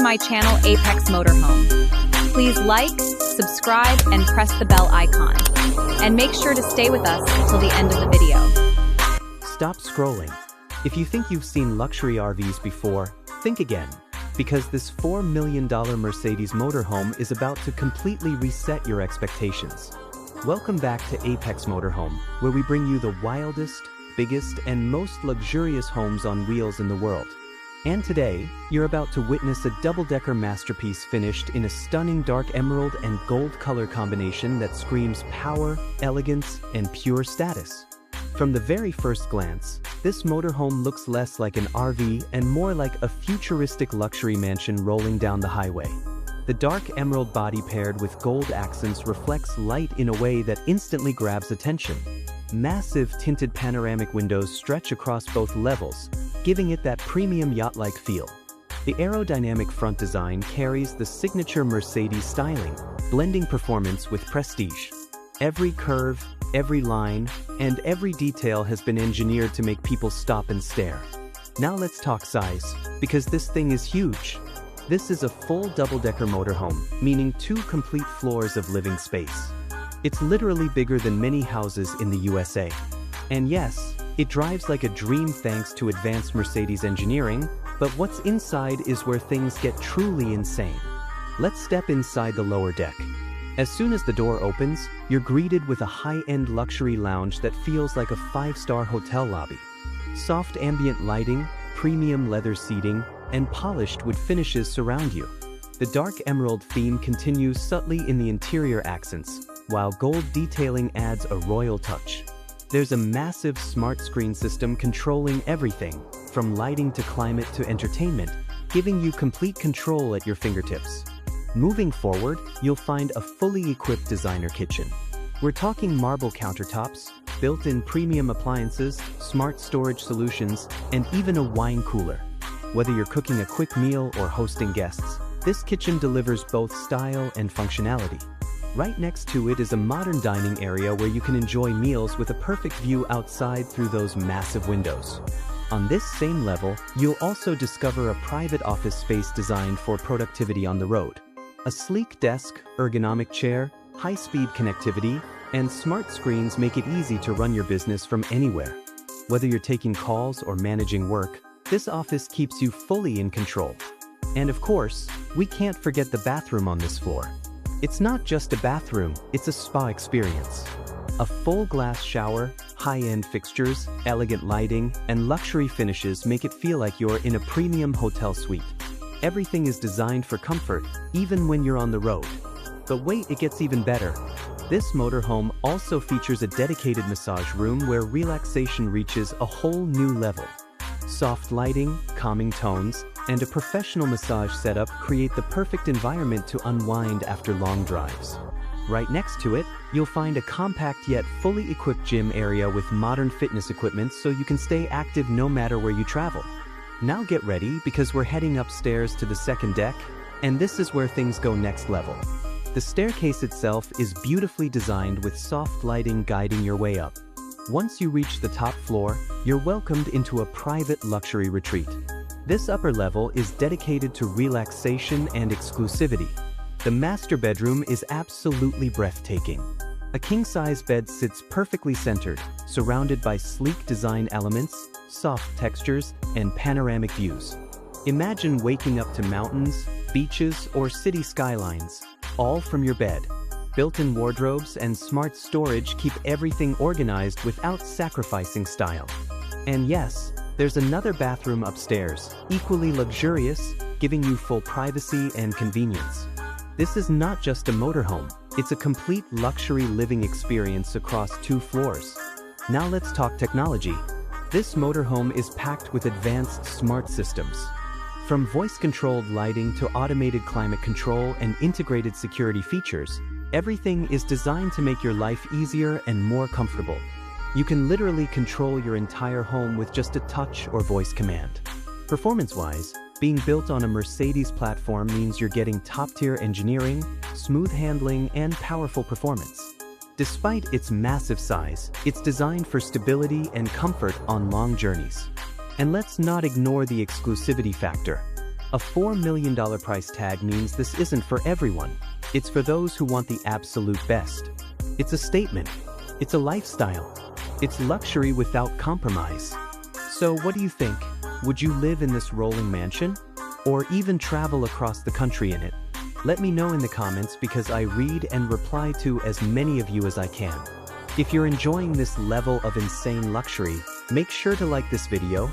to my channel Apex Motorhome. Please like, subscribe, and press the bell icon. And make sure to stay with us until the end of the video. Stop scrolling. If you think you've seen luxury RVs before, think again. Because this $4 million Mercedes motorhome is about to completely reset your expectations. Welcome back to Apex Motorhome, where we bring you the wildest, biggest, and most luxurious homes on wheels in the world. And today, you're about to witness a double-decker masterpiece finished in a stunning dark emerald and gold color combination that screams power, elegance, and pure status. From the very first glance, this motorhome looks less like an RV and more like a futuristic luxury mansion rolling down the highway. The dark emerald body paired with gold accents reflects light in a way that instantly grabs attention. Massive tinted panoramic windows stretch across both levels, giving it that premium yacht-like feel. The aerodynamic front design carries the signature Mercedes styling, blending performance with prestige. Every curve, every line, and every detail has been engineered to make people stop and stare. Now let's talk size, because this thing is huge. This is a full double-decker motorhome, meaning 2 complete floors of living space. It's literally bigger than many houses in the USA. And yes, it drives like a dream thanks to advanced Mercedes engineering, but what's inside is where things get truly insane. Let's step inside the lower deck. As soon as the door opens, you're greeted with a high-end luxury lounge that feels like a 5-star hotel lobby. Soft ambient lighting, premium leather seating, and polished wood finishes surround you. The dark emerald theme continues subtly in the interior accents, while gold detailing adds a royal touch. There's a massive smart screen system controlling everything, from lighting to climate to entertainment, giving you complete control at your fingertips. Moving forward, you'll find a fully equipped designer kitchen. We're talking marble countertops, built-in premium appliances, smart storage solutions, and even a wine cooler. Whether you're cooking a quick meal or hosting guests, this kitchen delivers both style and functionality. Right next to it is a modern dining area where you can enjoy meals with a perfect view outside through those massive windows. On this same level, you'll also discover a private office space designed for productivity on the road. A sleek desk, ergonomic chair, high-speed connectivity, and smart screens make it easy to run your business from anywhere. Whether you're taking calls or managing work, this office keeps you fully in control. And of course, we can't forget the bathroom on this floor. It's not just a bathroom, it's a spa experience. A full glass shower, high-end fixtures, elegant lighting, and luxury finishes make it feel like you're in a premium hotel suite. Everything is designed for comfort, even when you're on the road. But wait, it gets even better. This motorhome also features a dedicated massage room where relaxation reaches a whole new level. Soft lighting, calming tones, and a professional massage setup create the perfect environment to unwind after long drives. Right next to it, you'll find a compact yet fully equipped gym area with modern fitness equipment so you can stay active no matter where you travel. Now get ready because we're heading upstairs to the second deck, and this is where things go next level. The staircase itself is beautifully designed with soft lighting guiding your way up. Once you reach the top floor, you're welcomed into a private luxury retreat. This upper level is dedicated to relaxation and exclusivity. The master bedroom is absolutely breathtaking. A king-size bed sits perfectly centered, surrounded by sleek design elements, soft textures, and panoramic views. Imagine waking up to mountains, beaches, or city skylines, all from your bed. Built-in wardrobes and smart storage keep everything organized without sacrificing style. And yes, there's another bathroom upstairs, equally luxurious, giving you full privacy and convenience. This is not just a motorhome, it's a complete luxury living experience across 2 floors. Now let's talk technology. This motorhome is packed with advanced smart systems. From voice-controlled lighting to automated climate control and integrated security features, everything is designed to make your life easier and more comfortable. You can literally control your entire home with just a touch or voice command. Performance-wise, being built on a Mercedes platform means you're getting top-tier engineering, smooth handling, and powerful performance. Despite its massive size, it's designed for stability and comfort on long journeys. And let's not ignore the exclusivity factor. A $4 million price tag means this isn't for everyone. It's for those who want the absolute best. It's a statement. It's a lifestyle. It's luxury without compromise. So what do you think? Would you live in this rolling mansion? Or even travel across the country in it? Let me know in the comments because I read and reply to as many of you as I can. If you're enjoying this level of insane luxury, make sure to like this video,